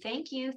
Thank you,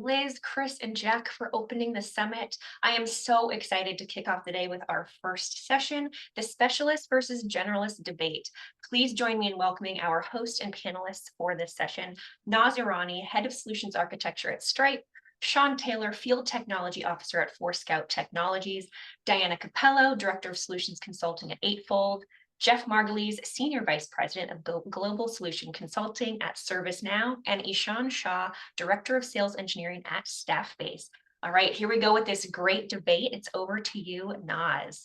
Liz, Chris, and Jack for opening the summit. I am so excited to kick off the day with our first session, the specialist versus generalist debate. Please join me in welcoming our host and panelists for this session, Naz Irani, Head of Solutions Architecture at Stripe, Sean Taylor, Field Technology Officer at Scout Technologies, Diana Capello, Director of Solutions Consulting at Eightfold, Jeff Margulies, Senior Vice President of Global Solution Consulting at ServiceNow, and Ishan Shah, Director of Sales Engineering at Staffbase. All right, here we go with this great debate. It's over to you, Naz.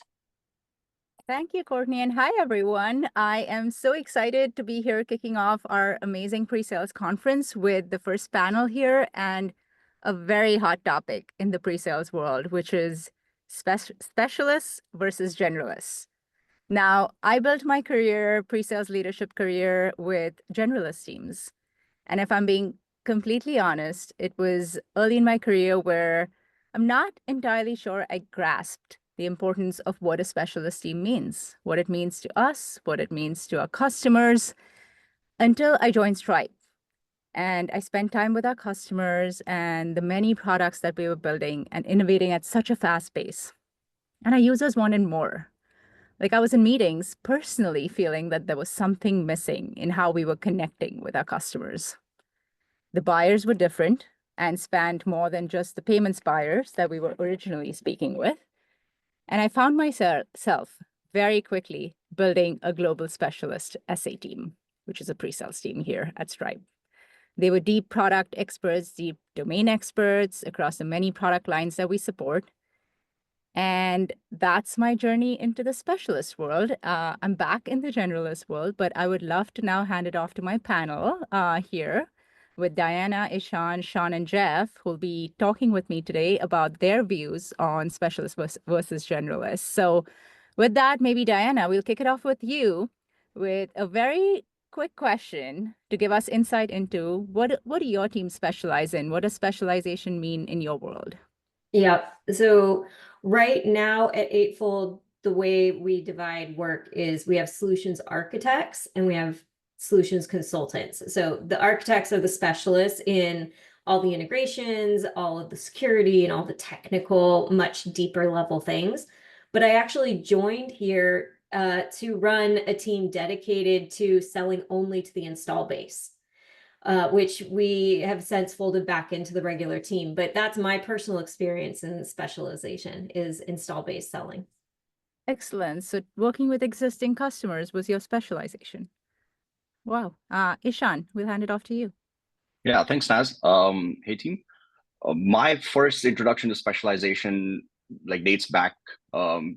Thank you, Courtney, and hi, everyone. I am so excited to be here kicking off our amazing pre-sales conference with the first panel here and a very hot topic in the pre-sales world, which is specialists versus generalists. Now, I built my pre-sales leadership career with generalist teams. And if I'm being completely honest, it was early in my career where I'm not entirely sure I grasped the importance of what a specialist team means, what it means to us, what it means to our customers, until I joined Stripe. And I spent time with our customers and the many products that we were building and innovating at such a fast pace. And our users wanted more. Like I was in meetings personally feeling that there was something missing in how we were connecting with our customers. The buyers were different and spanned more than just the payments buyers that we were originally speaking with. And I found myself very quickly building a global specialist SA team, which is a pre-sales team here at Stripe. They were deep product experts, deep domain experts across the many product lines that we support. And that's my journey into the specialist world. I'm back in the generalist world, but I would love to now hand it off to my panel here with Diana, Ishan, Sean, and Jeff, who'll be talking with me today about their views on specialists versus generalists. So with that, maybe Diana, we'll kick it off with you with a very quick question to give us insight into what do your team specialize in? What does specialization mean in your world? Yeah, so right now at Eightfold, the way we divide work is we have solutions architects and we have solutions consultants. So the architects are the specialists in all the integrations, all of the security, and all the technical, much deeper level things. But I actually joined here to run a team dedicated to selling only to the install base. Which we have since folded back into the regular team. But that's my personal experience in specialization is install-based selling. Excellent. So working with existing customers was your specialization. Wow. Ishan, we'll hand it off to you. Yeah, thanks, Naz. Hey, team. My first introduction to specialization dates back to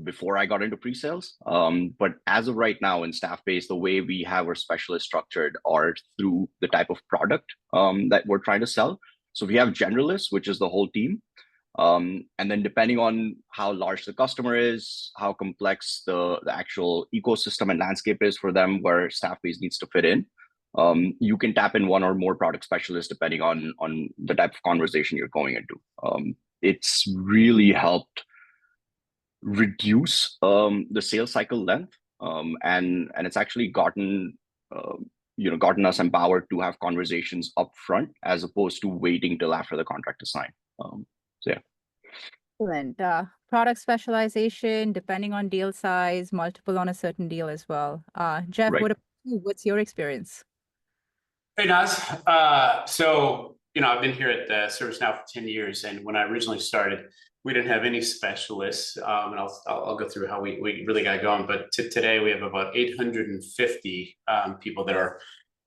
before I got into pre-sales. But as of right now in Staffbase, the way we have our specialists structured are through the type of product that we're trying to sell. So we have generalists, which is the whole team. And then depending on how large the customer is, how complex the actual ecosystem and landscape is for them, where Staffbase needs to fit in, you can tap in one or more product specialists depending on the type of conversation you're going into. It's really helped reduce the sales cycle length, and it's actually gotten us empowered to have conversations up front as opposed to waiting till after the contract is signed. So yeah. Excellent. Product specialization, depending on deal size, multiple on a certain deal as well. Jeff, Right. What's your experience? Hey, Naz. So, I've been here at ServiceNow for 10 years. And when I originally started, we didn't have any specialists. And I'll go through how we really got going. But today we have about 850 people that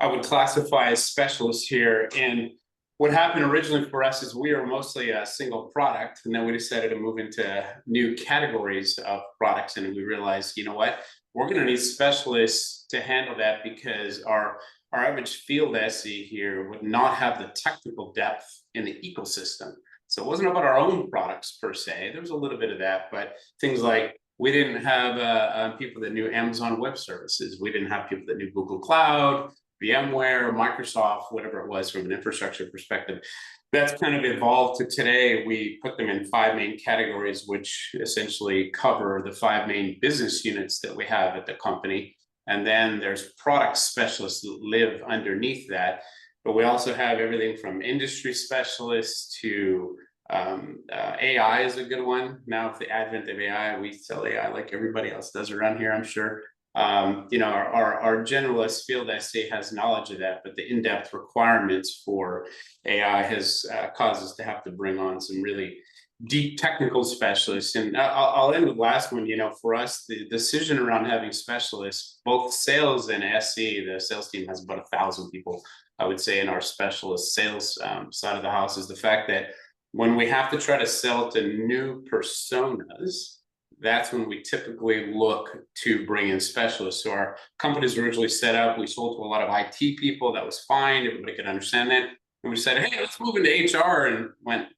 I would classify as specialists here. And what happened originally for us is we were mostly a single product. And then we decided to move into new categories of products. And we realized, you know what, we're going to need specialists to handle that because our average field SE here would not have the technical depth in the ecosystem. So it wasn't about our own products per se. There was a little bit of that, but things like we didn't have people that knew Amazon Web Services. We didn't have people that knew Google Cloud, VMware, Microsoft, whatever it was from an infrastructure perspective. That's kind of evolved to today. We put them in 5 main categories, which essentially cover the 5 main business units that we have at the company. And then there's product specialists that live underneath that. But we also have everything from industry specialists to AI is a good one. Now, with the advent of AI, we sell AI like everybody else does around here, I'm sure. You know, our generalist field essay has knowledge of that, but the in-depth requirements for AI has caused us to have to bring on some really deep technical specialists. And I'll end with the last one. You know, for us, the decision around having specialists, both sales and SE, the sales team has about 1,000 people, I would say, in our specialist sales side of the house, is the fact that when we have to try to sell to new personas, that's when we typically look to bring in specialists. So our company's originally set up, we sold to a lot of IT people. That was fine. Everybody could understand that. And we said, hey, let's move into HR, and went,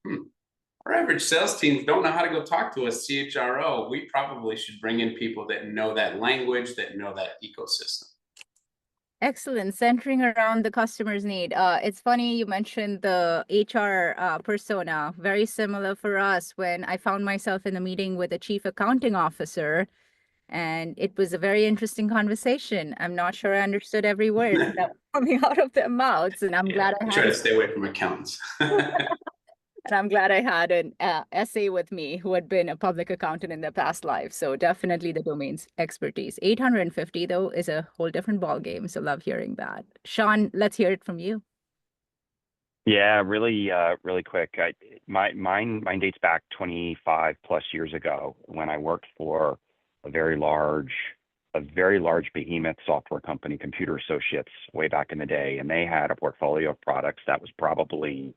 our average sales teams don't know how to go talk to a CHRO. We probably should bring in people that know that language, that know that ecosystem. Excellent. Centering around the customer's need. It's funny you mentioned the HR persona. Very similar for us when I found myself in a meeting with a chief accounting officer, and it was a very interesting conversation. I'm not sure I understood every word that was coming out of their mouths, and I'm glad I had try to stay away from accountants. And I'm glad I had an essay with me who had been a public accountant in their past life. So definitely the domain's expertise. 850, though, is a whole different ballgame. So love hearing that. Sean, let's hear it from you. Yeah, really quick. Mine dates back 25 plus years ago when I worked for a very large behemoth software company, Computer Associates, way back in the day, and they had a portfolio of products that was probably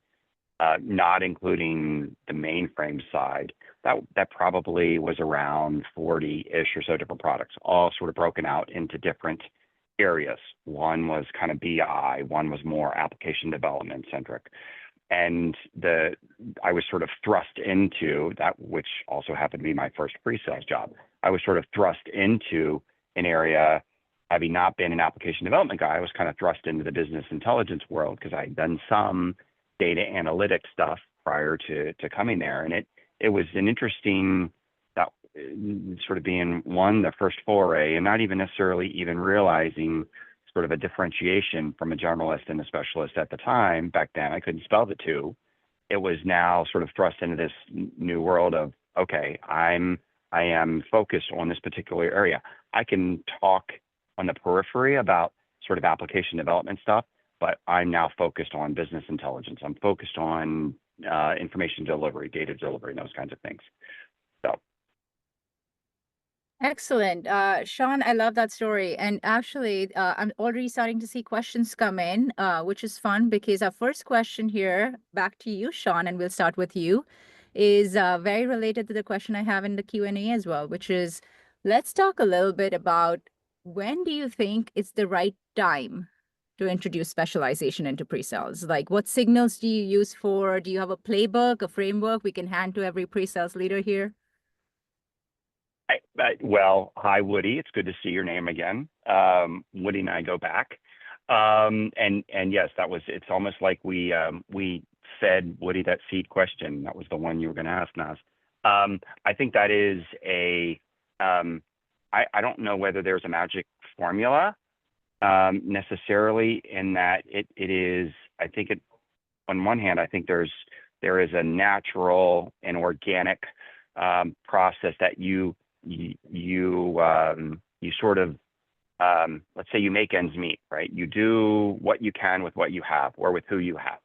not including the mainframe side, that probably was around 40-ish or so different products, all sort of broken out into different areas. One was kind of BI, one was more application development centric. And I was sort of thrust into that, which also happened to be my first pre-sales job. I was sort of thrust into an area, having not been an application development guy, I was kind of thrust into the business intelligence world because I'd done some data analytics stuff prior to coming there. And it was an interesting, that sort of being the first foray and not even necessarily even realizing sort of a differentiation from a generalist and a specialist at the time. Back then, I couldn't spell the two. It was now sort of thrust into this new world of, okay, I am focused on this particular area. I can talk on the periphery about sort of application development stuff, but I'm now focused on business intelligence. I'm focused on information delivery, data delivery, and those kinds of things. So. Excellent. Sean, I love that story. And actually, I'm already starting to see questions come in, which is fun because our first question here, back to you, Sean, and we'll start with you, is very related to the question I have in the Q&A as well, which is, let's talk a little bit about when do you think it's the right time to introduce specialization into pre-sales? Like, what signals do you use for? Do you have a playbook, a framework we can hand to every pre-sales leader here? Well, hi, Woody. It's good to see your name again. Woody and I go back. And yes, it's almost like we fed Woody that seed question. That was the one you were going to ask, Naz. I think that is I don't know whether there's a magic formula necessarily in that it is, I think on one hand, I think there is a natural and organic process that you sort of, let's say you make ends meet, right? You do what you can with what you have or with who you have.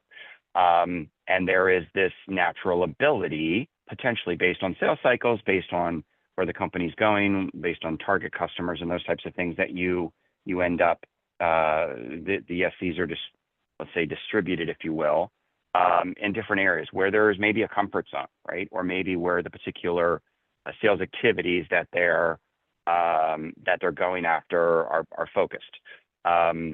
And there is this natural ability, potentially based on sales cycles, based on where the company's going, based on target customers and those types of things that you end up, the SCs are just, let's say, distributed, if you will, in different areas where there's maybe a comfort zone, right? Or maybe where the particular sales activities that they're going after are focused. I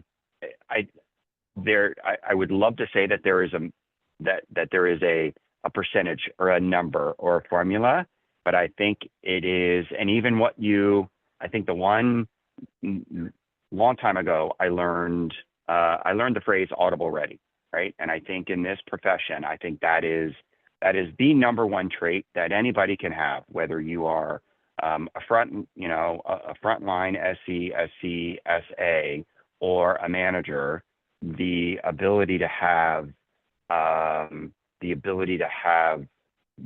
would love to say that there is a percentage or a number or a formula, but I think it is, and even I think the one long time ago, I learned the phrase audible ready, right? And I think in this profession, I think that is the number one trait that anybody can have, whether you are a frontline SE, SC, SA, or a manager. the ability to have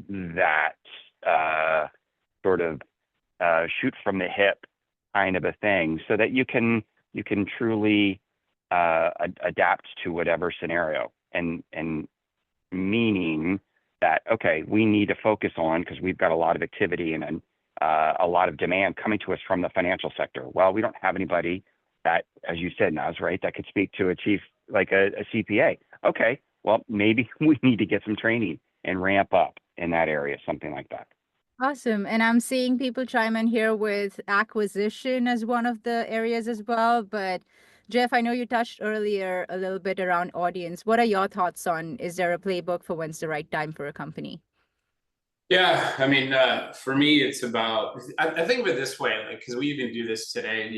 that sort of shoot from the hip kind of a thing, so that you can truly adapt to whatever scenario, and meaning that, okay, we need to focus on, because we've got a lot of activity and a lot of demand coming to us from the financial sector. Well, we don't have anybody that, as you said, Naz, right, that could speak to a chief, like a CPA. Okay, well, maybe we need to get some training and ramp up in that area, something like that. Awesome. And I'm seeing people chime in here with acquisition as one of the areas as well. But Jeff, I know you touched earlier a little bit around audience. What are your thoughts on, is there a playbook for when's the right time for a company? Yeah, I mean, for me, it's about, I think of it this way, like, because we even do this today,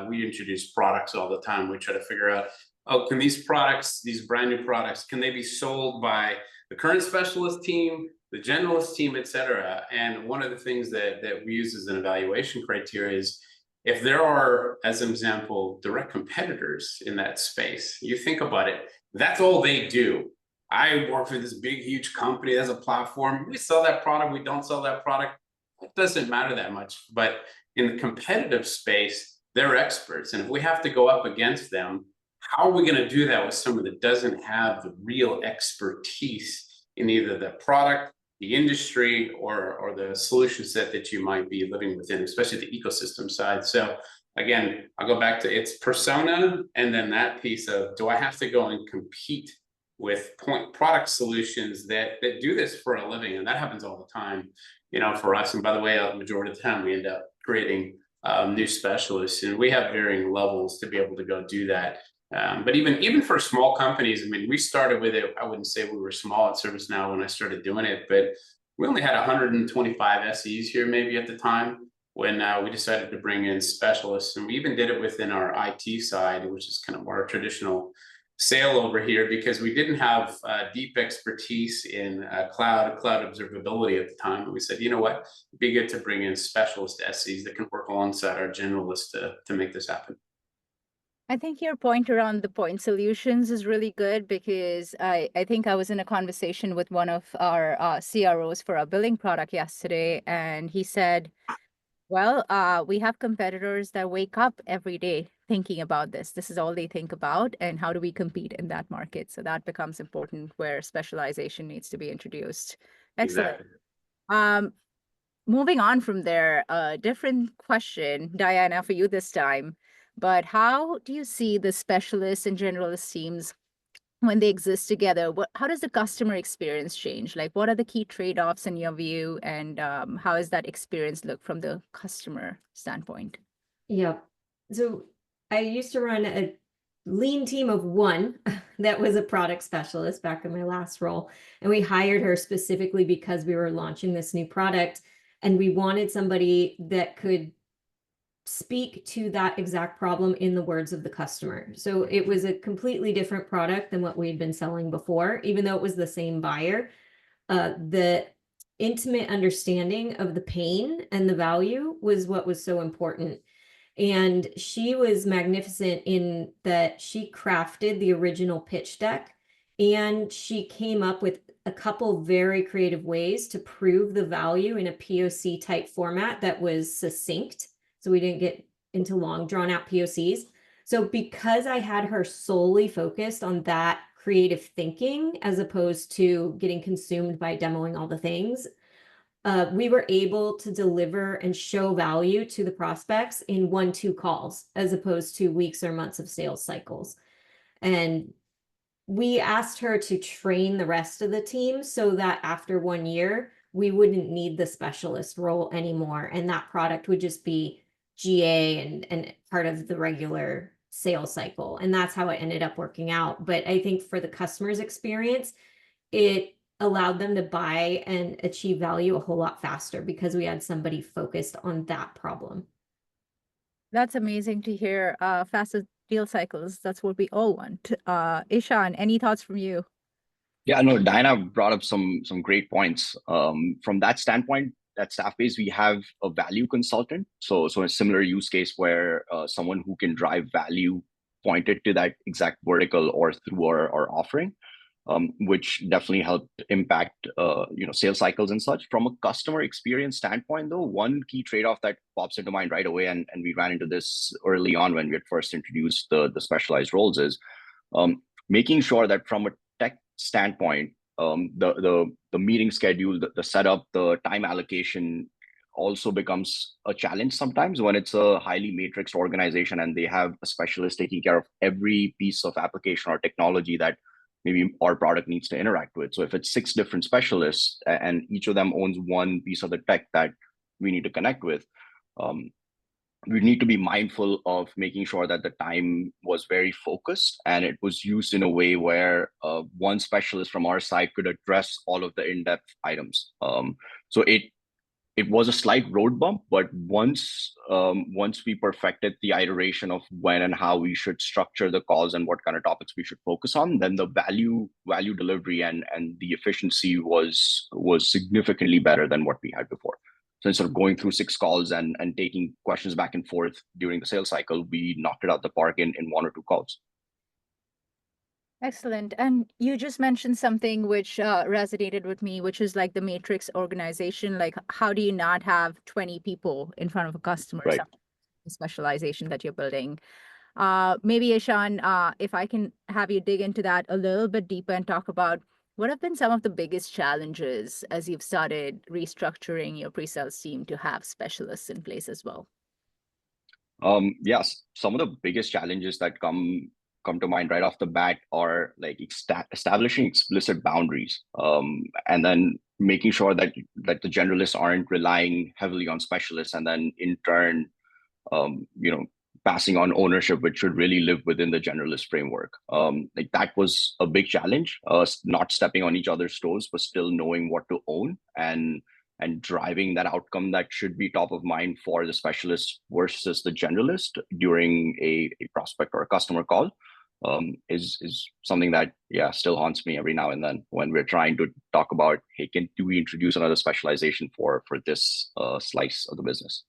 we introduce products all the time. We try to figure out, oh, can these products, these brand new products, can they be sold by the current specialist team, the generalist team, et cetera? And one of the things that we use as an evaluation criteria is, if there are, as an example, direct competitors in that space, you think about it, that's all they do. I work for this big, huge company as a platform. We sell that product, we don't sell that product. It doesn't matter that much. But in the competitive space, they're experts. And if we have to go up against them, how are we going to do that with someone that doesn't have the real expertise in either the product, the industry, or the solution set that you might be living within, especially the ecosystem side? So again, I'll go back to its persona, and then that piece of, do I have to go and compete with point product solutions that do this for a living? And that happens all the time, for us. And by the way, the majority of the time we end up creating new specialists, and we have varying levels to be able to go do that. But even for small companies, I mean, we started with it. I wouldn't say we were small at ServiceNow when I started doing it, but we only had 125 SEs here maybe at the time when we decided to bring in specialists. And we even did it within our IT side, which is kind of more traditional sale over here, because we didn't have deep expertise in cloud observability at the time. And we said, you know what, it'd be good to bring in specialist SEs that can work alongside our generalists to make this happen. I think your point around the point solutions is really good, because I think I was in a conversation with one of our CROs for our billing product yesterday, and he said, well, we have competitors that wake up every day thinking about this. This is all they think about, and how do we compete in that market? So that becomes important, where specialization needs to be introduced. Excellent. Exactly. Moving on from there, a different question, Diana, for you this time. But how do you see the specialist and generalist teams when they exist together? How does the customer experience change? Like, what are the key trade-offs in your view, and how does that experience look from the customer standpoint? Yeah. So I used to run a lean team of one that was a product specialist back in my last role. And we hired her specifically because we were launching this new product, and we wanted somebody that could speak to that exact problem in the words of the customer. So it was a completely different product than what we had been selling before, even though it was the same buyer. The intimate understanding of the pain and the value was what was so important. And she was magnificent in that she crafted the original pitch deck, and she came up with a couple very creative ways to prove the value in a POC type format that was succinct. So we didn't get into long drawn out POCs. So because I had her solely focused on that creative thinking, as opposed to getting consumed by demoing all the things, we were able to deliver and show value to the prospects in 1-2 calls, as opposed to weeks or months of sales cycles. And we asked her to train the rest of the team so that after 1 year, we wouldn't need the specialist role anymore. And that product would just be GA and part of the regular sales cycle. And that's how it ended up working out. But I think for the customer's experience, it allowed them to buy and achieve value a whole lot faster, because we had somebody focused on that problem. That's amazing to hear. Faster deal cycles, that's what we all want. Ishan, any thoughts from you? Yeah, no, Diana brought up some great points. From that standpoint, at Staffbase, we have a value consultant. So a similar use case where someone who can drive value pointed to that exact vertical or through our offering, which definitely helped impact sales cycles and such. From a customer experience standpoint, though, one key trade-off that pops into mind right away, and we ran into this early on when we had first introduced the specialized roles, is making sure that from a tech standpoint, the meeting schedule, the setup, the time allocation also becomes a challenge sometimes when it's a highly matrixed organization and they have a specialist taking care of every piece of application or technology that maybe our product needs to interact with. So if it's 6 different specialists and each of them owns one piece of the tech that we need to connect with, we need to be mindful of making sure that the time was very focused and it was used in a way where one specialist from our side could address all of the in-depth items. So it was a slight road bump, but once we perfected the iteration of when and how we should structure the calls and what kind of topics we should focus on, then the value delivery and the efficiency was significantly better than what we had before. So instead of going through 6 calls and taking questions back and forth during the sales cycle, we knocked it out the park in 1 or 2 calls. Excellent. And you just mentioned something which resonated with me, which is like the matrix organization. Like, how do you not have 20 people in front of a customer? Right. Specialization that you're building. Maybe, Ishan, if I can have you dig into that a little bit deeper and talk about what have been some of the biggest challenges as you've started restructuring your pre-sales team to have specialists in place as well? Yes, some of the biggest challenges that come to mind right off the bat are like establishing explicit boundaries, and then making sure that the generalists aren't relying heavily on specialists, and then in turn, passing on ownership, which should really live within the generalist framework. Like that was a big challenge, not stepping on each other's toes, but still knowing what to own and driving that outcome that should be top of mind for the specialist versus the generalist during a prospect or a customer call, is something that still haunts me every now and then when we're trying to talk about, hey, do we introduce another specialization for this slice of the business?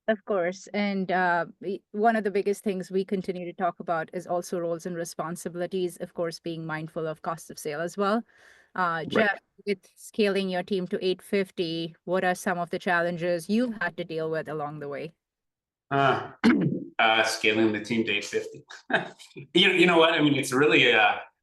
Of course. And one of the biggest things we continue to talk about is also roles and responsibilities, of course, being mindful of cost of sale as well. Jeff, with scaling your team to 850, what are some of the challenges you've had to deal with along the way? Scaling the team to 850. You know what? I mean, it's really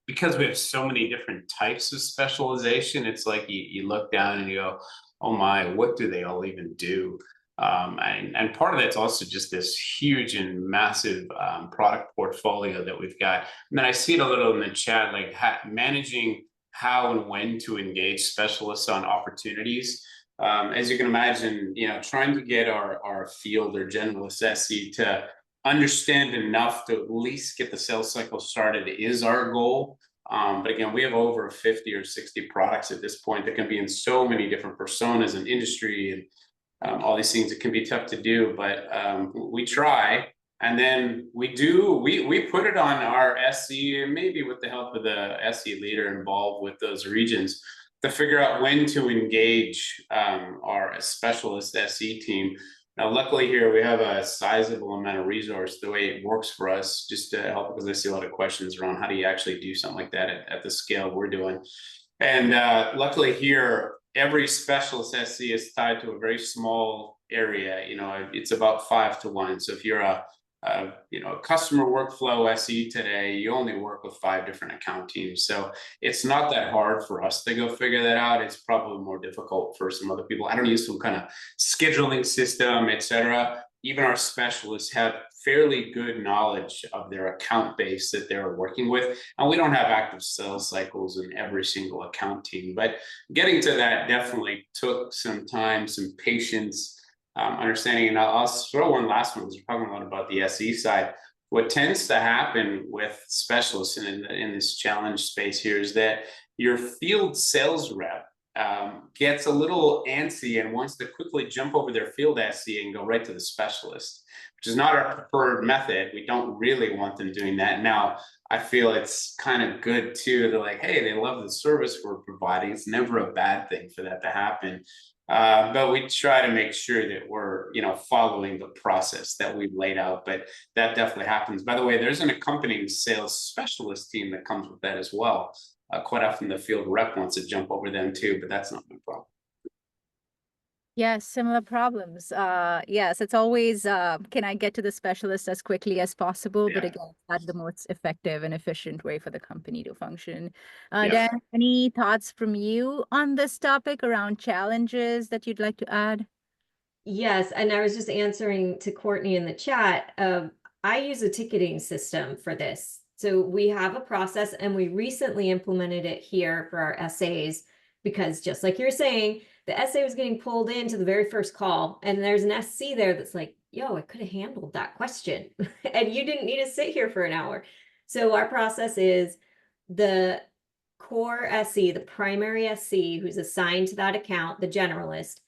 because we have so many different types of specialization. It's like you look down and you go, oh my, what do they all even do? And part of that's also just this huge and massive product portfolio that we've got. And then I see it a little in the chat, like managing how and when to engage specialists on opportunities. As you can imagine, trying to get our field or generalist SE to understand enough to at least get the sales cycle started is our goal. But again, we have over 50 or 60 products at this point that can be in so many different personas and industry and all these things. It can be tough to do, but we try. And then we put it on our SE, and maybe with the help of the SE leader involved with those regions, to figure out when to engage our specialist SE team. Now, luckily here, we have a sizable amount of resource. The way it works for us, just to help, because I see a lot of questions around how do you actually do something like that at the scale we're doing. And luckily here, every specialist SE is tied to a very small area. It's about 5 to 1. So if you're a customer workflow SE today, you only work with 5 different account teams. So it's not that hard for us to go figure that out. It's probably more difficult for some other people. I don't use some kind of scheduling system, etc. Even our specialists have fairly good knowledge of their account base that they're working with. And we don't have active sales cycles in every single account team. But getting to that definitely took some time, some patience, understanding. And I'll throw one last one, because we're talking a lot about the SE side. What tends to happen with specialists in this challenge space here is that your field sales rep gets a little antsy and wants to quickly jump over their field SE and go right to the specialist, which is not our preferred method. We don't really want them doing that. Now, I feel it's kind of good too. They're like, hey, they love the service we're providing. It's never a bad thing for that to happen. But we try to make sure that we're, following the process that we've laid out. But that definitely happens. By the way, there's an accompanying sales specialist team that comes with that as well. Quite often the field rep wants to jump over them too, but that's not my problem. Yes, similar problems. Yes, it's always, can I get to the specialist as quickly as possible? But Yeah. again, that's the most effective and efficient way for the company to function. Yeah. Dan, any thoughts from you on this topic around challenges that you'd like to add? Yes, and I was just answering to Courtney in the chat. I use a ticketing system for this. So we have a process and we recently implemented it here for our essays because just like you're saying, the essay was getting pulled into the very first call and there's an SC there that's like, yo, I could have handled that question and you didn't need to sit here for an hour. So our process is the core SC, the primary SC who's assigned to that account, the generalist,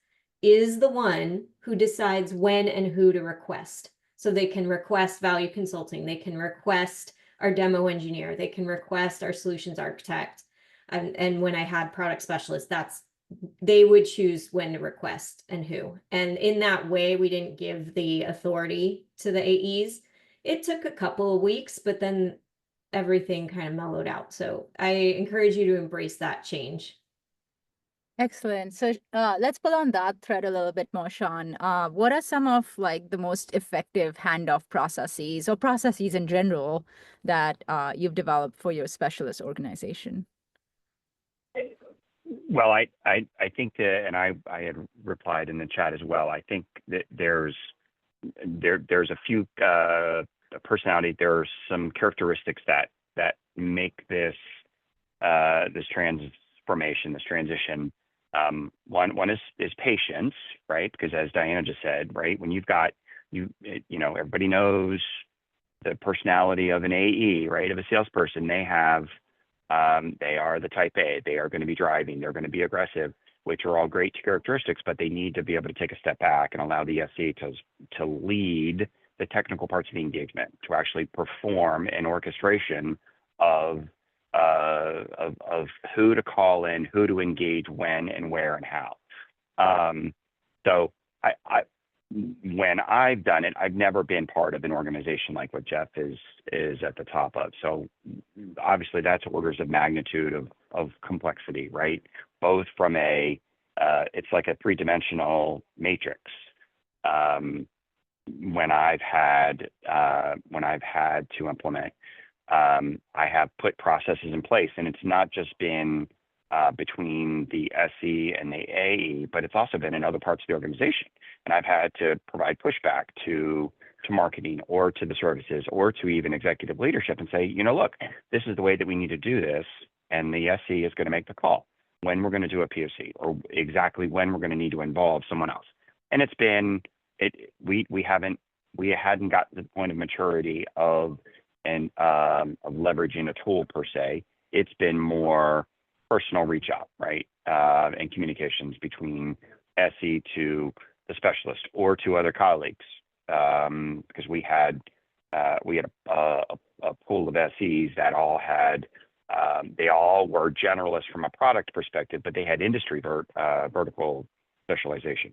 is the one who decides when and who to request. So they can request value consulting, they can request our demo engineer, they can request our solutions architect. And when I had product specialists, they would choose when to request and who. And in that way, we didn't give the authority to the AEs. It took a couple of weeks, but then everything kind of mellowed out. So I encourage you to embrace that change. Excellent. So let's pull on that thread a little bit more, Sean. What are some of like the most effective handoff processes or processes in general that you've developed for your specialist organization? Well, I think that, and I had replied in the chat as well. I think that there's a few personality. There are some characteristics that make this transformation, this transition. One is patience, right? Because as Diana just said, right, when you've got everybody knows the personality of an AE, right, of a salesperson. They are the type A. They are going to be driving. They're going to be aggressive, which are all great characteristics, but they need to be able to take a step back and allow the SE to lead the technical parts of the engagement, to actually perform an orchestration of who to call in, who to engage when and where and how. So when I've done it, I've never been part of an organization like what Jeff is at the top of. So obviously that's orders of magnitude of complexity, right? Both from it's like a three-dimensional matrix. When I've had to implement, I have put processes in place, and it's not just been between the SE and the AE, but it's also been in other parts of the organization. And I've had to provide pushback to marketing or to the services or to even executive leadership and say, look, this is the way that we need to do this. And the SE is going to make the call when we're going to do a POC or exactly when we're going to need to involve someone else. And we hadn't gotten to the point of maturity of leveraging a tool per se. It's been more personal reach out, right? And communications between SE to the specialist or to other colleagues, because we had a pool of SEs that all had, they all were generalists from a product perspective, but they had industry vertical specialization.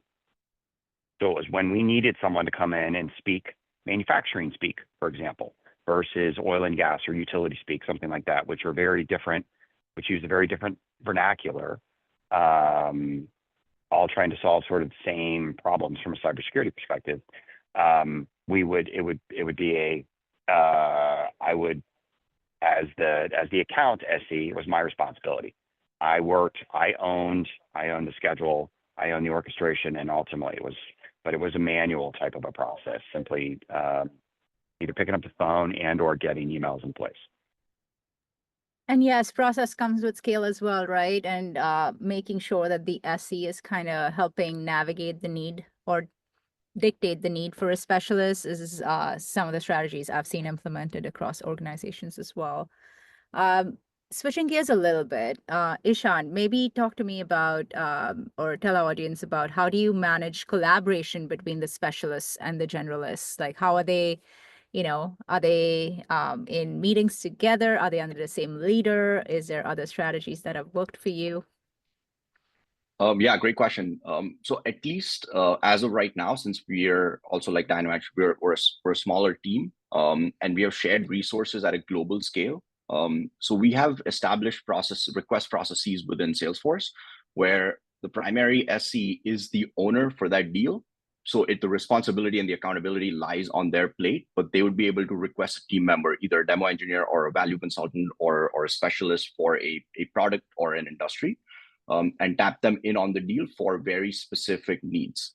So it was when we needed someone to come in and speak manufacturing speak, for example, versus oil and gas or utility speak, something like that, which are very different, which use a very different vernacular, all trying to solve sort of the same problems from a cybersecurity perspective. As the account SE, it was my responsibility. I owned the schedule, I owned the orchestration, and ultimately it was a manual type of a process, simply either picking up the phone and or getting emails in place. And yes, process comes with scale as well, right? And making sure that the SE is kind of helping navigate the need or dictate the need for a specialist is some of the strategies I've seen implemented across organizations as well. Switching gears a little bit, Ishan, maybe talk to me about or tell our audience about how do you manage collaboration between the specialists and the generalists? Like how are they, are they in meetings together? Are they under the same leader? Is there other strategies that have worked for you? Yeah, great question. So at least as of right now, since we're also like Dynamax, we're a smaller team, and we have shared resources at a global scale. So we have established request processes within Salesforce, where the primary SE is the owner for that deal. So the responsibility and the accountability lies on their plate, but they would be able to request a team member, either a demo engineer or a value consultant or a specialist for a product or an industry. And tap them in on the deal for very specific needs.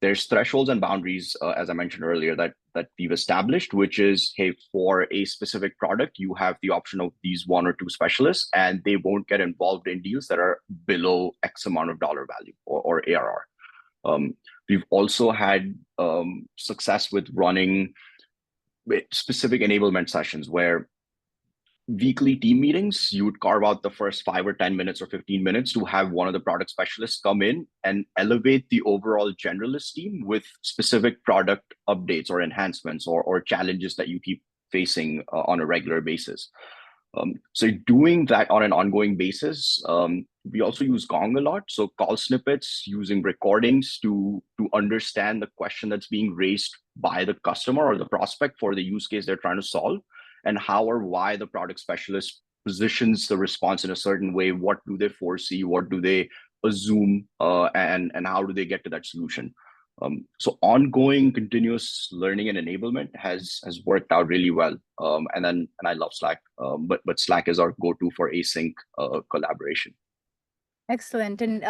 There's thresholds and boundaries, as I mentioned earlier, that we've established, which is, hey, for a specific product, you have the option of these 1 or 2 specialists, and they won't get involved in deals that are below X amount of dollar value or ARR. We've also had success with running specific enablement sessions where weekly team meetings, you would carve out the first 5 or 10 minutes or 15 minutes to have one of the product specialists come in and elevate the overall generalist team with specific product updates or enhancements or challenges that you keep facing on a regular basis. So doing that on an ongoing basis, we also use Gong a lot. So call snippets using recordings to understand the question that's being raised by the customer or the prospect for the use case they're trying to solve, and how or why the product specialist positions the response in a certain way. What do they foresee? What do they assume? And how do they get to that solution? So ongoing continuous learning and enablement has worked out really well. And I love Slack, but Slack is our go-to for async collaboration. Excellent. And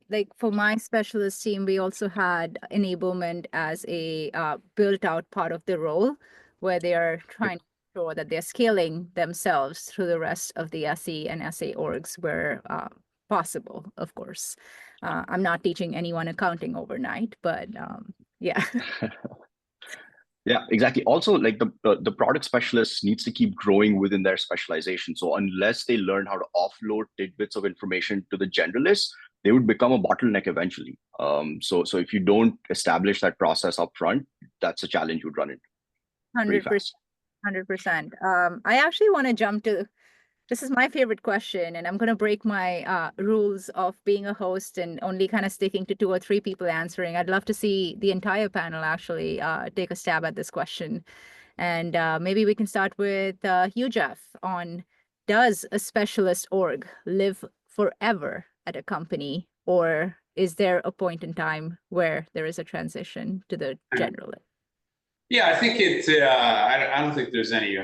like for my specialist team, we also had enablement as a built out part of the role, where they are trying to ensure that they're scaling themselves through the rest of the SE and SA orgs where possible, of course. I'm not teaching anyone accounting overnight, but yeah. Yeah, exactly. Also, like the product specialist needs to keep growing within their specialization. So unless they learn how to offload tidbits of information to the generalists, they would become a bottleneck eventually. So if you don't establish that process up front, that's a challenge you'd run into. 100%. 100%. I actually want to jump to, this is my favorite question, and I'm going to break my rules of being a host and only kind of sticking to 2 or 3 people answering. I'd love to see the entire panel actually take a stab at this question. And maybe we can start with you, Jeff, on, does a specialist org live forever at a company, or is there a point in time where there is a transition to the generalist? Yeah, I think I don't think there's any,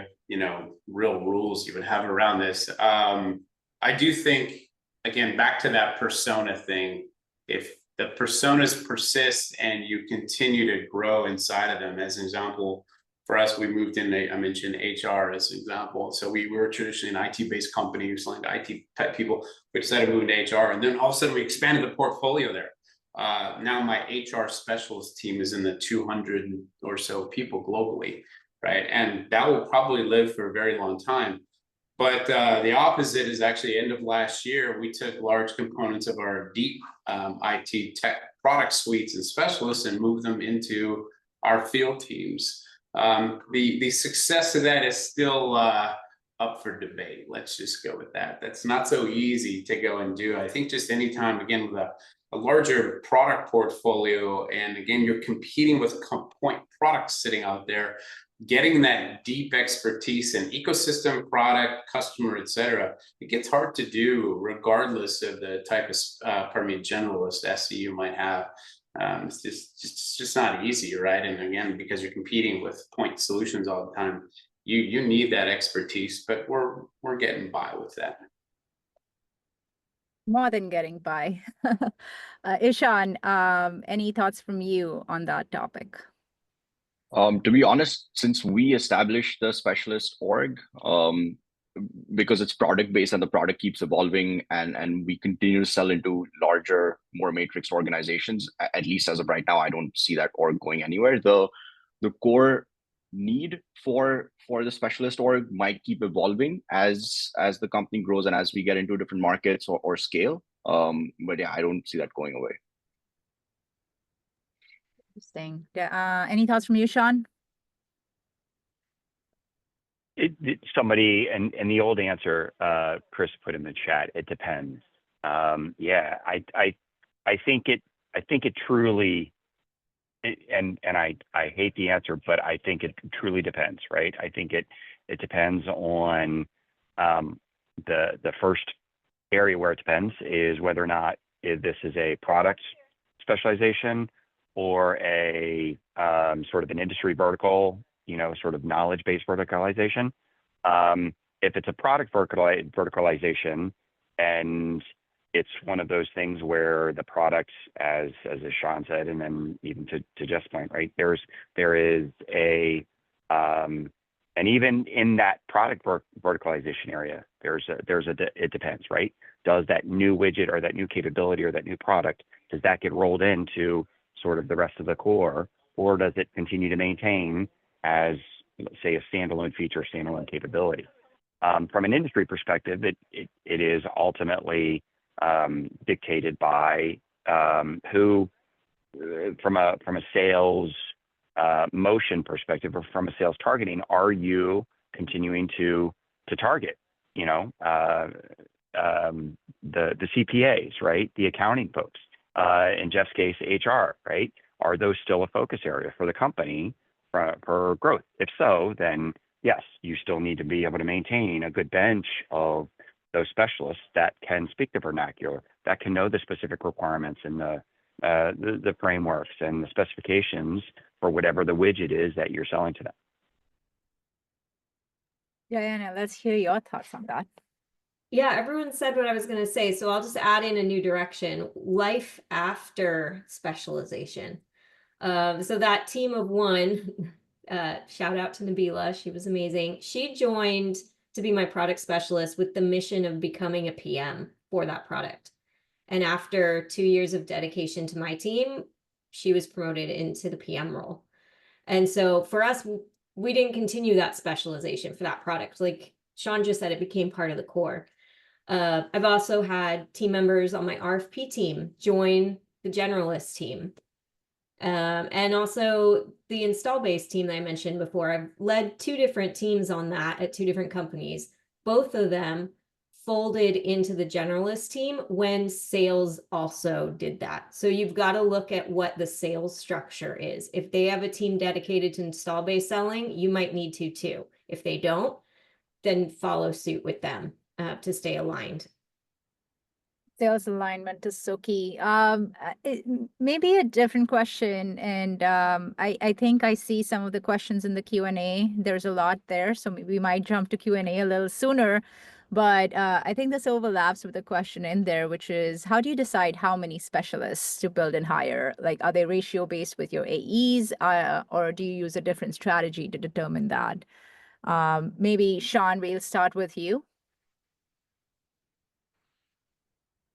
real rules you would have around this. I do think, again, back to that persona thing, if the personas persist and you continue to grow inside of them, as an example, for us, we moved in, I mentioned HR as an example. So we were traditionally an IT-based company, we were selling to IT type people. We decided to move into HR, and then all of a sudden we expanded the portfolio there. Now my HR specialist team is in the 200 or so people globally, right? And that will probably live for a very long time. But the opposite is actually end of last year, we took large components of our deep IT tech product suites and specialists and moved them into our field teams. The success of that is still up for debate. Let's just go with that. That's not so easy to go and do. I think just anytime, again, with a larger product portfolio, and again, you're competing with point products sitting out there, getting that deep expertise in ecosystem, product, customer, et cetera, it gets hard to do regardless of the type of, generalist SE you might have. It's just not easy, right? And again, because you're competing with point solutions all the time, you need that expertise, but we're getting by with that. More than getting by. Ishan, any thoughts from you on that topic? To be honest, since we established the specialist org, because it's product based and the product keeps evolving, and we continue to sell into larger, more matrix organizations, at least as of right now, I don't see that org going anywhere. The core need for the specialist org might keep evolving as the company grows and as we get into different markets or scale. But yeah, I don't see that going away. Interesting. Any thoughts from you, Sean? Somebody, and the old answer Chris put in the chat, it depends. Yeah, I think it truly, and I hate the answer, but I think it truly depends, right? I think it depends on the first area where it depends is whether or not if this is a product specialization or a sort of an industry vertical, sort of knowledge-based verticalization. If it's a product verticalization, and it's one of those things where the product, as Sean said, and then even to Jeff's point, right? There is a and even in that product verticalization area, it depends, right? Does that new widget or that new capability or that new product, does that get rolled into sort of the rest of the core, or does it continue to maintain as, say, a standalone feature, standalone capability? From an industry perspective, it is ultimately dictated by who, from a sales motion perspective or from a sales targeting, are you continuing to target, the CPAs, right? The accounting folks, in Jeff's case, HR, right? Are those still a focus area for the company for growth? If so, then yes, you still need to be able to maintain a good bench of those specialists that can speak the vernacular, that can know the specific requirements and the frameworks and the specifications for whatever the widget is that you're selling to them. Diana, let's hear your thoughts on that. Yeah, everyone said what I was going to say, so I'll just add in a new direction: life after specialization. So that team of one, shout out to Nabila, she was amazing. She joined to be my product specialist with the mission of becoming a PM for that product. And after 2 years of dedication to my team, she was promoted into the PM role. And so for us, we didn't continue that specialization for that product. Like Sean just said, it became part of the core. I've also had team members on my RFP team join the generalist team. And also the install base team that I mentioned before. I've led 2 different teams on that at 2 different companies. Both of them folded into the generalist team when sales also did that. So you've got to look at what the sales structure is. If they have a team dedicated to install base selling, you might need to too. If they don't, then follow suit with them to stay aligned. Sales alignment is so key. Maybe a different question, and I think I see some of the questions in the Q&A. There's a lot there, so we might jump to Q&A a little sooner. But I think this overlaps with the question in there, which is, how do you decide how many specialists to build and hire? Like, are they ratio based with your AEs, or do you use a different strategy to determine that? Maybe Sean, we'll start with you.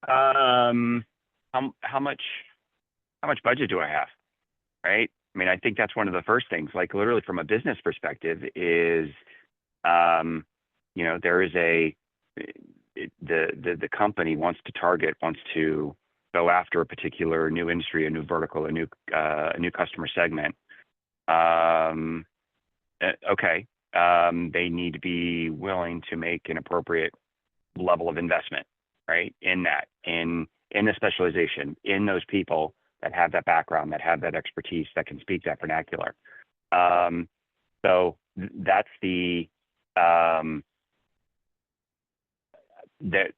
How much budget do I have? Right? I mean, I think that's one of the first things, like literally from a business perspective is, there is the company wants to go after a particular new industry, a new vertical, a new customer segment. Okay. They need to be willing to make an appropriate level of investment, right? In the specialization, in those people that have that background, that have that expertise, that can speak that vernacular. So that's that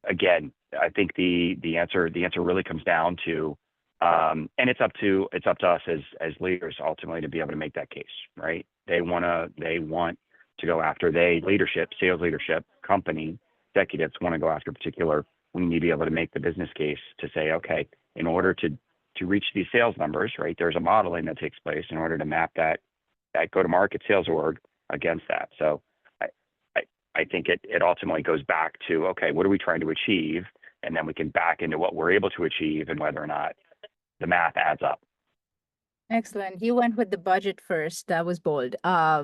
again, I think the answer really comes down to, and it's up to us as leaders ultimately to be able to make that case, right? They want to go after sales leadership, company executives want to go after particular. We need to be able to make the business case to say, okay, in order to reach these sales numbers, right? There's a modeling that takes place in order to map that go-to-market sales org against that. So I think it ultimately goes back to, okay, what are we trying to achieve? And then we can back into what we're able to achieve and whether or not the math adds up. Excellent. You went with the budget first. That was bold.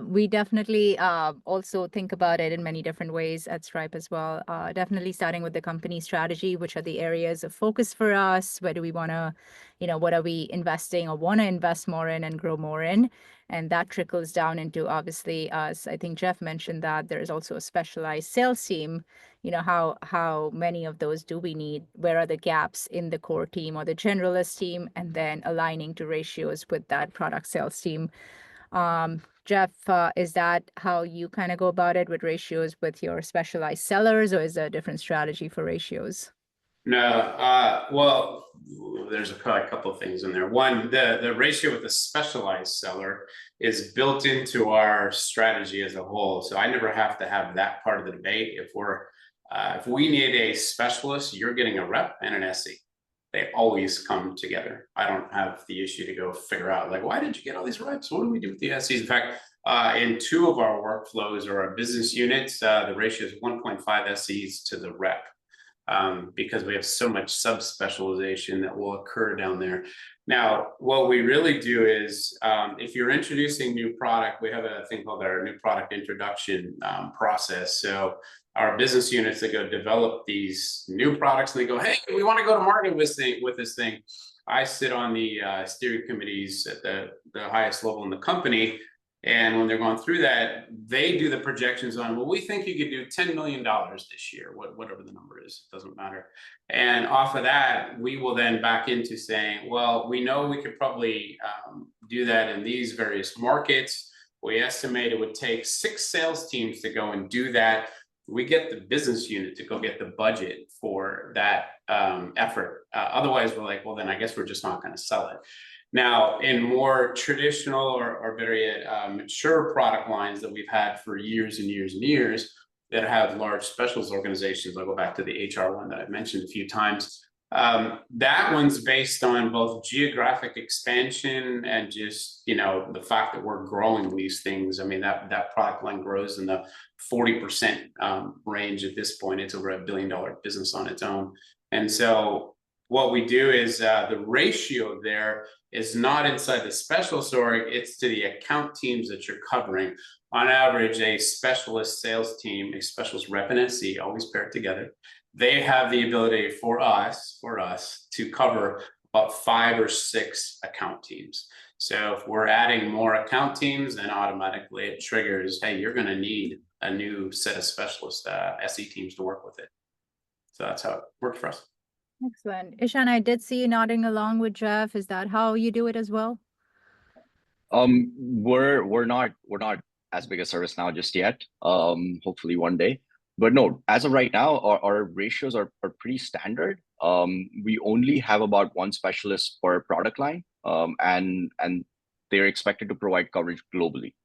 We definitely also think about it in many different ways at Stripe as well. Definitely starting with the company strategy, which are the areas of focus for us. Where do we want to, what are we investing or want to invest more in and grow more in? And that trickles down into, obviously, as I think Jeff mentioned, that there's also a specialized sales team. How many of those do we need? Where are the gaps in the core team or the generalist team? And then aligning to ratios with that product sales team. Jeff, is that how you kind of go about it with ratios with your specialized sellers, or is there a different strategy for ratios? No, well, there's a couple of things in there. One, the ratio with the specialized seller is built into our strategy as a whole. So I never have to have that part of the debate. If we need a specialist, you're getting a rep and an SE. They always come together. I don't have the issue to go figure out, like, why did you get all these reps? What do we do with the SEs? In fact, in 2 of our workflows or our business units, the ratio is 1.5 SEs to the rep. Because we have so much subspecialization that will occur down there. Now, what we really do is, if you're introducing new product, we have a thing called our new product introduction process. So our business units that go develop these new products and they go, hey, we want to go to market with this thing. I sit on the steering committees at the highest level in the company. And when they're going through that, they do the projections on, well, we think you could do $10 million this year, whatever the number is, it doesn't matter. And off of that, we will then back into saying, well, we know we could probably do that in these various markets. We estimate it would take 6 sales teams to go and do that. We get the business unit to go get the budget for that effort. Otherwise, we're like, well, then I guess we're just not going to sell it. Now, in more traditional or very mature product lines that we've had for years and years and years that have large specials organizations, I'll go back to the HR one that I've mentioned a few times. That one's based on both geographic expansion and just, the fact that we're growing these things. I mean, that product line grows in the 40% range at this point. It's over $1 billion business on its own. And so what we do is the ratio there is not inside the specialist org, it's to the account teams that you're covering. On average, a specialist sales team, a specialist rep and SE, always paired together. They have the ability for us to cover about 5 or 6 account teams. So if we're adding more account teams, then automatically it triggers, hey, you're going to need a new set of specialist SE teams to work with it. So that's how it worked for us. Excellent. Ishan, I did see you nodding along with Jeff. Is that how you do it as well? We're not as big a service now just yet. Hopefully one day. But no, as of right now, our ratios are pretty standard. We only have about 1 specialist per product line, and they're expected to provide coverage globally.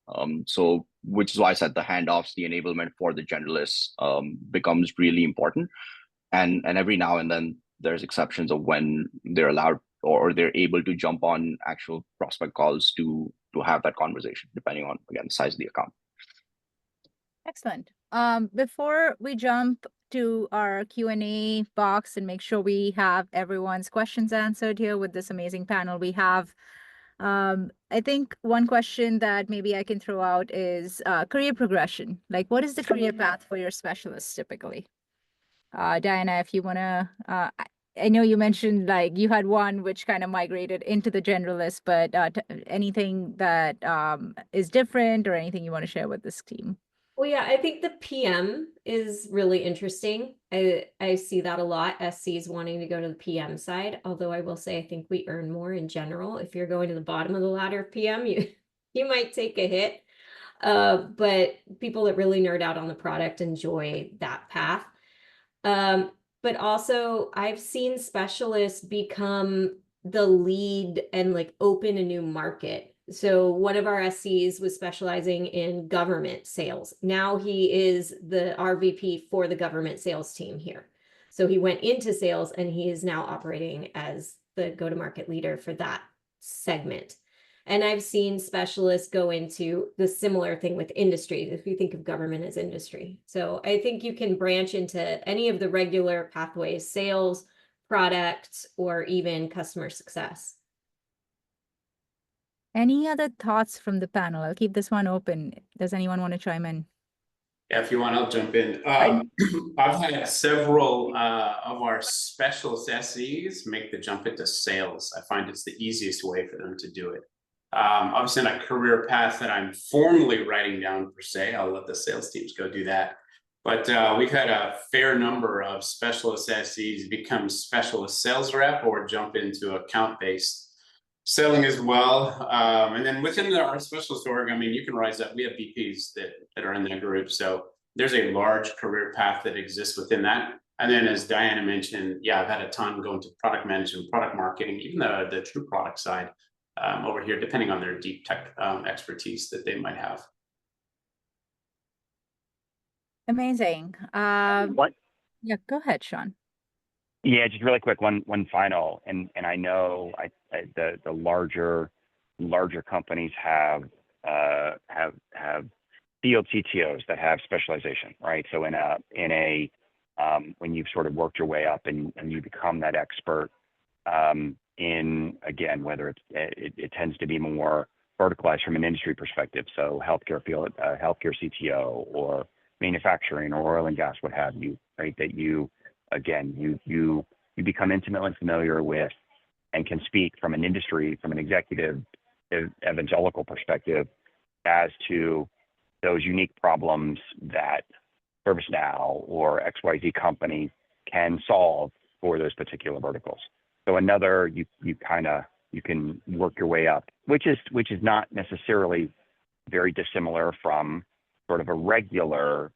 So which is why I said the handoffs, the enablement for the generalists becomes really important. And every now and then there's exceptions of when they're allowed or they're able to jump on actual prospect calls to have that conversation, depending on, again, the size of the account. Excellent. Before we jump to our Q&A box and make sure we have everyone's questions answered here with this amazing panel we have, I think one question that maybe I can throw out is career progression. Like, what is the career path for your specialists typically? Diana, if you want to, I know you mentioned like you had one which kind of migrated into the generalist, but anything that is different or anything you want to share with this team? Well, yeah, I think the PM is really interesting. I see that a lot, SCs wanting to go to the PM side, although I will say I think we earn more in general. If you're going to the bottom of the ladder PM, you might take a hit. But people that really nerd out on the product enjoy that path. But also I've seen specialists become the lead and like open a new market. So one of our SCs was specializing in government sales. Now he is the RVP for the government sales team here. So he went into sales and he is now operating as the go-to-market leader for that segment. And I've seen specialists go into the similar thing with industry, if you think of government as industry. So I think you can branch into any of the regular pathways, sales, product, or even customer success. Any other thoughts from the panel? I'll keep this one open. Does anyone want to chime in? Yeah, if you want, I'll jump in. I've had several of our specialist SEs make the jump into sales. I find it's the easiest way for them to do it. Obviously, not a career path that I'm formally writing down per se. I'll let the sales teams go do that. But we've had a fair number of specialist SEs become specialist sales rep or jump into account-based selling as well. And then within our specialist org, I mean, you can rise up. We have VPs that are in that group. So there's a large career path that exists within that. And then as Diana mentioned, yeah, I've had a ton go into product management, product marketing, even the true product side over here, depending on their deep tech expertise that they might have. Amazing. What? Yeah, go ahead, Sean. Yeah, just really quick, one final, and I know the larger companies have field CTOs that have specialization, right? So in a when you've sort of worked your way up and you become that expert in, again, whether it tends to be more verticalized from an industry perspective, so healthcare field, healthcare CTO, or manufacturing or oil and gas, what have you, right? That you become intimately familiar with and can speak from an industry, from an executive evangelical perspective as to those unique problems that ServiceNow or XYZ company can solve for those particular verticals. So another, you can work your way up, which is not necessarily very dissimilar from sort of a regular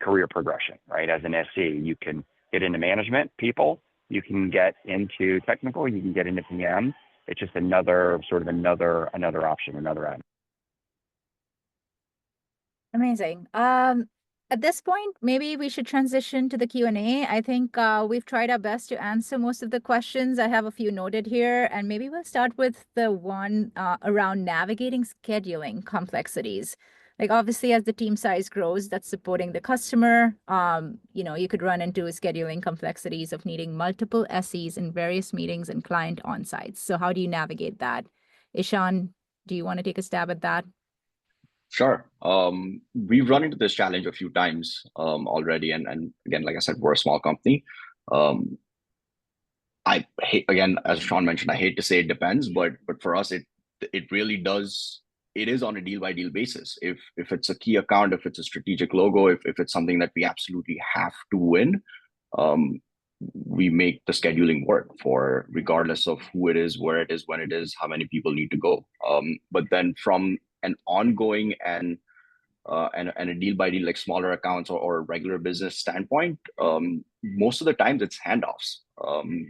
career progression, right? As an SC, you can get into management people, you can get into technical, you can get into PM. It's just another option, another avenue. Amazing. At this point, maybe we should transition to the Q&A. I think we've tried our best to answer most of the questions. I have a few noted here, and maybe we'll start with the one around navigating scheduling complexities. Like obviously, as the team size grows, that's supporting the customer. You could run into scheduling complexities of needing multiple SEs in various meetings and client on-sites. So how do you navigate that? Ishan, do you want to take a stab at that? Sure. We've run into this challenge a few times already, and again, like I said, we're a small company. I hate, again, as Sean mentioned, I hate to say it depends, but for us, it really does. It is on a deal by deal basis. If it's a key account, if it's a strategic logo, if it's something that we absolutely have to win, we make the scheduling work for regardless of who it is, where it is, when it is, how many people need to go. But then from an ongoing and a deal by deal, like smaller accounts or regular business standpoint, most of the times it's handoffs.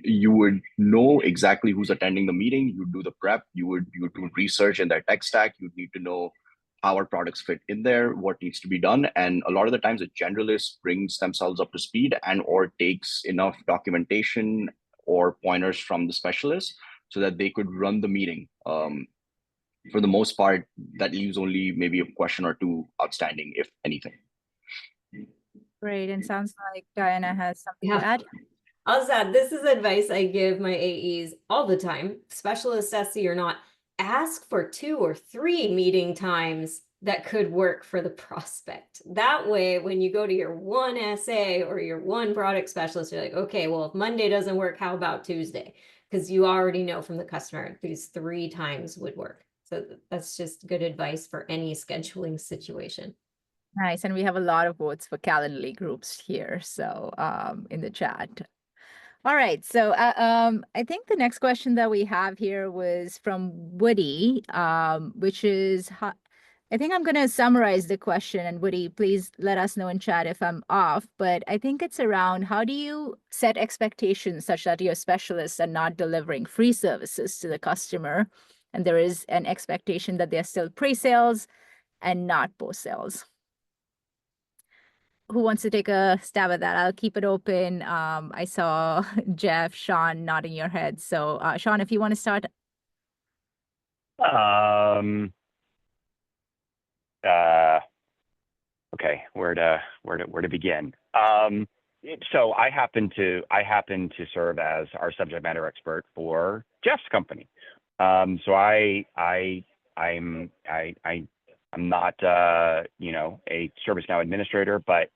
You would know exactly who's attending the meeting. You do the prep. You would do research in their tech stack. You'd need to know how our products fit in there, what needs to be done. And a lot of the times, a generalist brings themselves up to speed and or takes enough documentation or pointers from the specialist so that they could run the meeting. For the most part, that leaves only maybe a question or two outstanding, if anything. Great, and sounds like Diana has something to add. I'll just add, this is advice I give my AEs all the time, specialist SE or not. Ask for 2 or 3 meeting times that could work for the prospect. That way, when you go to your one SA or your one product specialist, you're like, okay, well, if Monday doesn't work, how about Tuesday? Because you already know from the customer, these 3 times would work. So that's just good advice for any scheduling situation. Nice, and we have a lot of votes for Calendly groups here, so in the chat. All right, so I think the next question that we have here was from Woody, which is, I think I'm going to summarize the question, and Woody, please let us know in chat if I'm off, but I think it's around how do you set expectations such that your specialists are not delivering free services to the customer, and there is an expectation that they're still pre-sales and not post-sales. Who wants to take a stab at that? I'll keep it open. I saw Jeff, Sean nodding your head. So Sean, if you want to start. Okay, where to begin? So I happen to serve as our subject matter expert for Jeff's company. So I'm not a ServiceNow administrator, but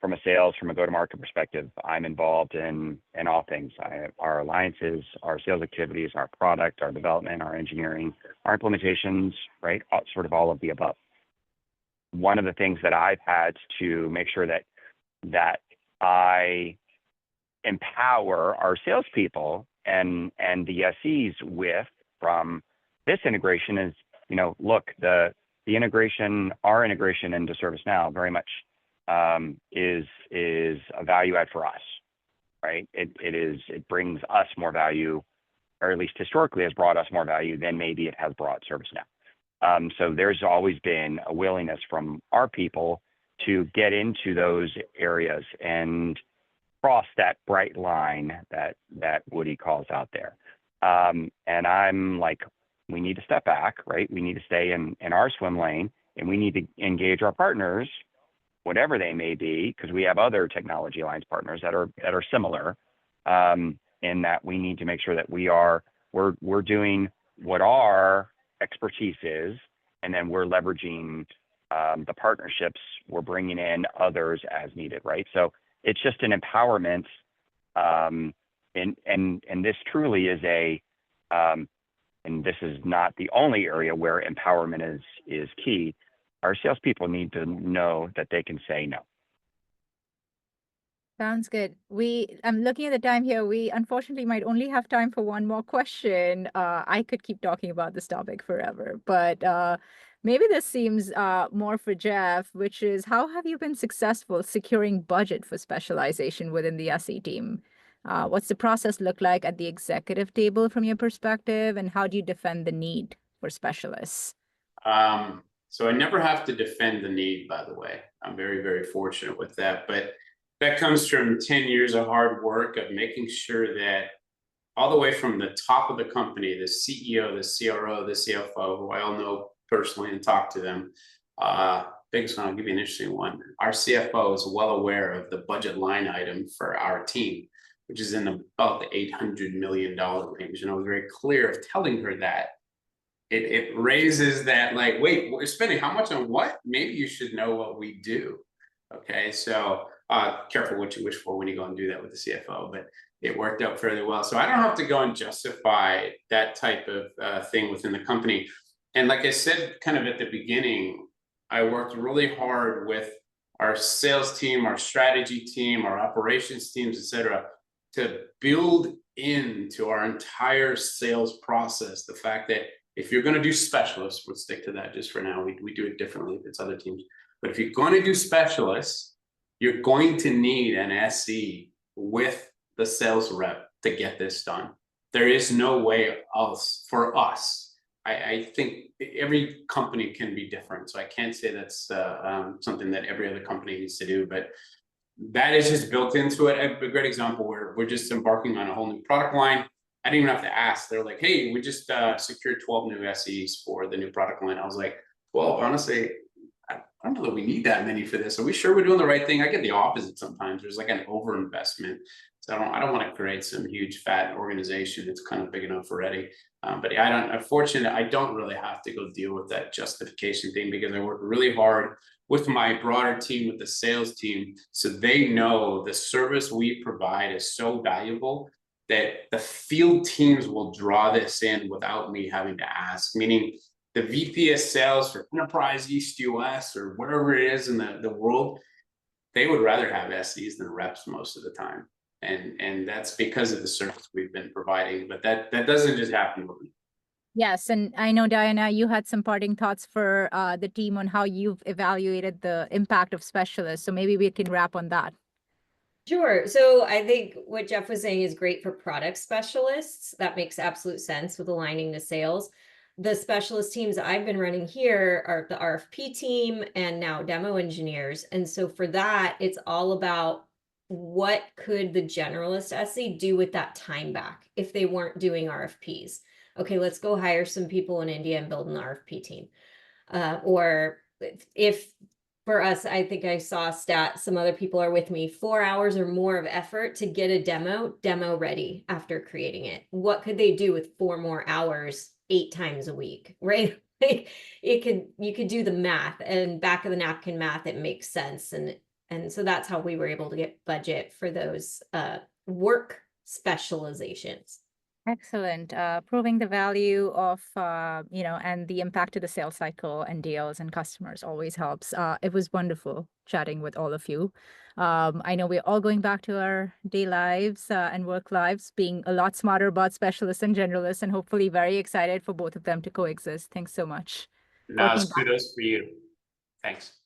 from a sales, from a go-to-market perspective, I'm involved in all things. Our alliances, our sales activities, our product, our development, our engineering, our implementations, right? Sort of all of the above. One of the things that I've had to make sure that I empower our salespeople and the SEs with from this integration is, look, the integration, our integration into ServiceNow very much is a value add for us, right? It brings us more value, or at least historically has brought us more value than maybe it has brought ServiceNow. So there's always been a willingness from our people to get into those areas and cross that bright line that Woody calls out there. And I'm like, we need to step back, right? We need to stay in our swim lane, and we need to engage our partners, whatever they may be, because we have other technology alliance partners that are similar, in that we need to make sure that we're doing what our expertise is, and then we're leveraging the partnerships. We're bringing in others as needed, right? So it's just an empowerment, and this truly is and this is not the only area where empowerment is key. Our salespeople need to know that they can say no. Sounds good. I'm looking at the time here. We unfortunately might only have time for one more question. I could keep talking about this topic forever, but maybe this seems more for Jeff, which is, how have you been successful securing budget for specialization within the SE team? What's the process look like at the executive table from your perspective, and how do you defend the need for specialists? So I never have to defend the need, by the way. I'm very, very fortunate with that. But that comes from 10 years of hard work of making sure that all the way from the top of the company, the CEO, the CRO, the CFO, who I all know personally and talk to them. Biggest one, I'll give you an interesting one. Our CFO is well aware of the budget line item for our team, which is in about the $800 million range. And I was very clear of telling her that. It raises that, like, wait, we're spending how much on what? Maybe you should know what we do. Okay, so careful what you wish for when you go and do that with the CFO, but it worked out fairly well. So I don't have to go and justify that type of thing within the company. And like I said, kind of at the beginning, I worked really hard with our sales team, our strategy team, our operations teams, et cetera, to build into our entire sales process the fact that if you're going to do specialists, we'll stick to that just for now. We do it differently if it's other teams. But if you're going to do specialists, you're going to need an SE with the sales rep to get this done. There is no way else for us. I think every company can be different. So I can't say that's something that every other company needs to do, but that is just built into it. A great example where we're just embarking on a whole new product line. I didn't even have to ask. They're like, hey, we just secured 12 new SEs for the new product line. I was like, well, honestly, I don't know that we need that many for this. Are we sure we're doing the right thing? I get the opposite sometimes. There's like an overinvestment. So I don't want to create some huge fat organization. It's kind of big enough already. But unfortunately, I don't really have to go deal with that justification thing because I work really hard with my broader team, with the sales team, so they know the service we provide is so valuable that the field teams will draw this in without me having to ask, meaning the VP of sales for Enterprise East US or wherever it is in the world, they would rather have SEs than reps most of the time. And that's because of the service we've been providing, but that doesn't just happen with me. Yes, and I know, Diana, you had some parting thoughts for the team on how you've evaluated the impact of specialists. So maybe we can wrap on that. Sure. So I think what Jeff was saying is great for product specialists. That makes absolute sense with aligning to sales. The specialist teams I've been running here are the RFP team and now demo engineers. And so for that, it's all about what could the generalist SE do with that time back if they weren't doing RFPs? Okay, let's go hire some people in India and build an RFP team. Or if for us, I think I saw a stat, some other people are with me, 4 hours or more of effort to get a demo ready after creating it. What could they do with 4 more hours 8 times a week, right? You could do the math, and back of the napkin math, it makes sense. And And so that's how we were able to get budget for those work specializations. Excellent. Proving the value of, and the impact to the sales cycle and deals and customers always helps. It was wonderful chatting with all of you. I know we're all going back to our day lives and work lives, being a lot smarter about specialists and generalists, and hopefully very excited for both of them to coexist. Thanks so much. Naz, Courtney, kudos for you. Thanks.